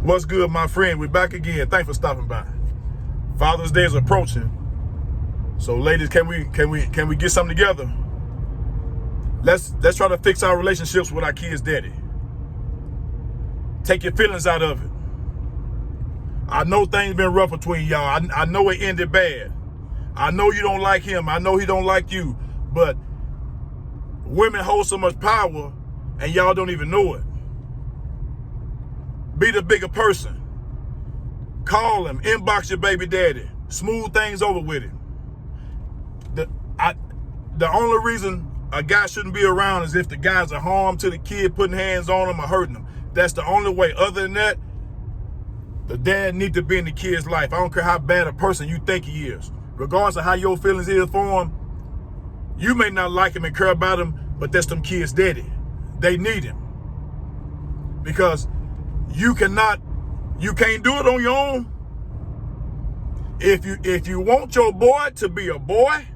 What's good, my friend? We're back again. Thanks for stopping by. Father's Day is approaching, so ladies, can we get something together? Let's try to fix our relationships with our kids' daddy. Take your feelings out of it. I know things been rough between y'all. I know it ended bad. I know you don't like him. I know he don't like you. But women hold so much power, and y'all don't even know it. Be the bigger person. Call him. Inbox your baby daddy. Smooth things over with him. The only reason a guy shouldn't be around is if the guy's a harm to the kid, putting hands on him or hurting him. That's the only way. Other than that, the dad needs to be in the kid's life. I don't care how bad a person you think he is. Regardless of how your feelings is for him, you may not like him and care about him, but that's them kids' daddy. They need him. Because you can't do it on your own. If you want your boy to be a boy,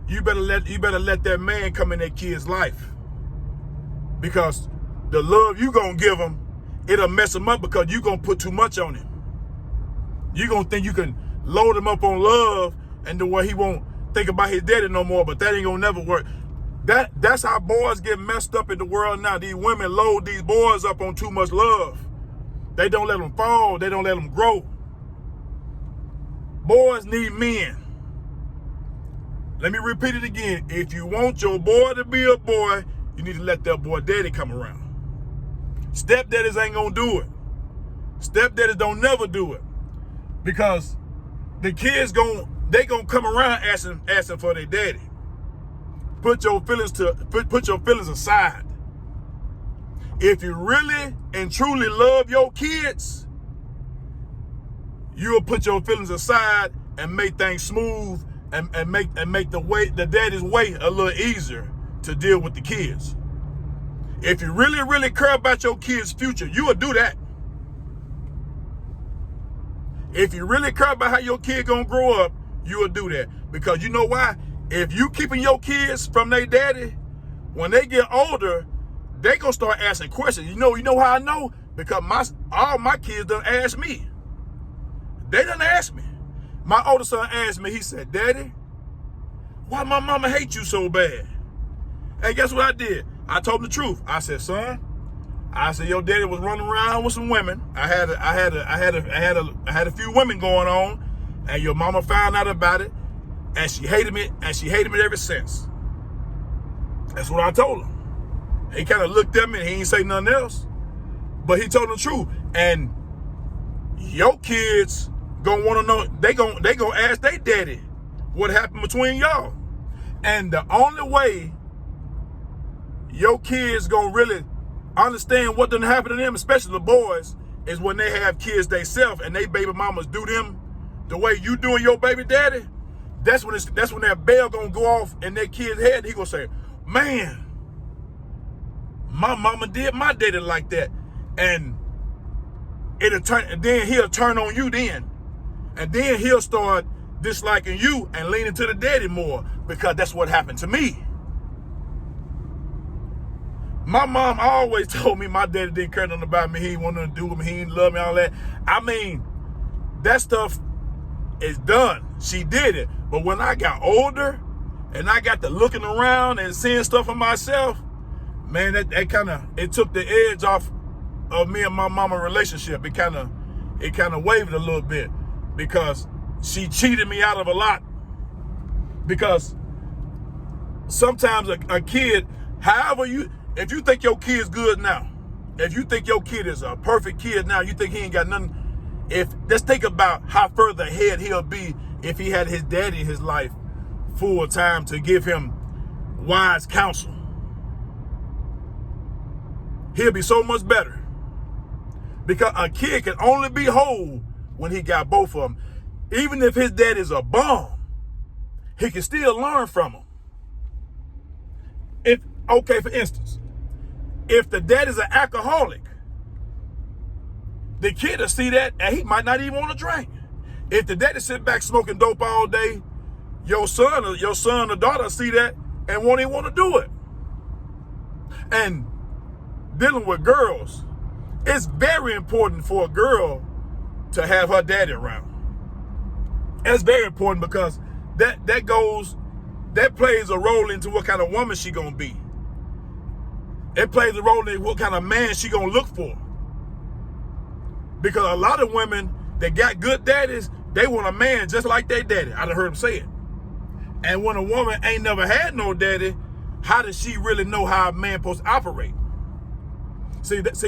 you better let that man come in that kid's life. Because the love you gonna give him, it'll mess him up because you gonna put too much on him. You gonna think you can load him up on love and the way he won't think about his daddy no more, but that ain't gonna never work. That's how boys get messed up in the world now. These women load these boys up on too much love. They don't let them fall. They don't let them grow. Boys need men. Let me repeat it again. If you want your boy to be a boy, you need to let that boy daddy come around. Stepdaddies ain't gonna do it. Stepdaddies don't never do it. Because the kids gonna come around asking for their daddy. Put your feelings aside. If you really and truly love your kids, you'll put your feelings aside and make things smooth and make the daddy's way a little easier to deal with the kids. If you really, really care about your kids' future, you will do that. If you really care about how your kid gonna grow up, you will do that. Because you know why? If you keeping your kids from their daddy, when they get older, they gonna start asking questions. You know how I know? Because all my kids done asked me. They done asked me. My older son asked me, he said, "Daddy, why my mama hate you so bad?" And guess what I did? I told him the truth. I said, "Son," I said, "your daddy was running around with some women. I had a few women going on, and your mama found out about it, and she hated me, ever since." That's what I told him. He kind of looked at me and he ain't say nothing else, but he told the truth. And your kids gonna want to know. They gonna ask their daddy what happened between y'all, and the only way your kids gonna really understand what done happened to them, especially the boys, is when they have kids themselves and they baby mamas do them the way you doing your baby daddy. That's when that bell gonna go off in that kid's head. And he gonna say, "Man, my mama did my daddy like that," and then he'll turn on you then, and then he'll start disliking you and leaning to the daddy more, because that's what happened to me. My mom always told me my daddy didn't care nothing about me. He didn't want nothing to do with me. He didn't love me, all that. I mean, that stuff is done. She did it. But when I got older and I got to looking around and seeing stuff for myself, man, it took the edge off of me and my mama relationship. It kind of wavered a little bit, because she cheated me out of a lot. Because sometimes a kid, if you think your kid's good now, if you think your kid is a perfect kid now, you think he ain't got nothing. Let's think about how further ahead he'll be if he had his daddy in his life full time to give him wise counsel. He'll be so much better. Because a kid can only be whole when he got both of them. Even if his dad is a bum, he can still learn from him. For instance, if the dad is an alcoholic, the kid will see that and he might not even want to drink. If the daddy sit back smoking dope all day, your son or daughter see that and won't even want to do it. And dealing with girls, it's very important for a girl to have her daddy around. That's very important because that plays a role into what kind of woman she gonna be. It plays a role in what kind of man she gonna look for. Because a lot of women that got good daddies, they want a man just like their daddy. I done heard them say it. And when a woman ain't never had no daddy, how does she really know how a man supposed to operate? See, that's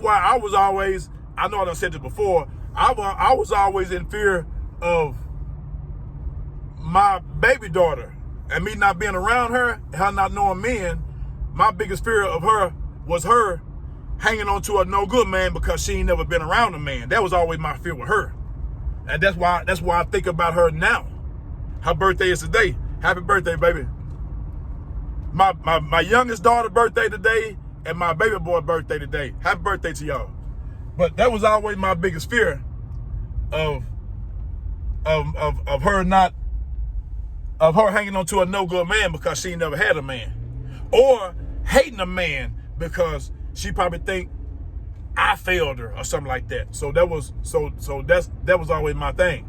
why I was always, I know I done said this before, I was always in fear of my baby daughter and me not being around her, her not knowing men. My biggest fear of her was her hanging on to a no good man because she ain't never been around a man. That was always my fear with her. And that's why I think about her now. Her birthday is today. Happy birthday, baby. My youngest daughter's birthday today and my baby boy birthday today. Happy birthday to y'all. But that was always my biggest fear of her hanging on to a no good man because she never had a man. Or hating a man because she probably think I failed her or something like that. So that was always my thing.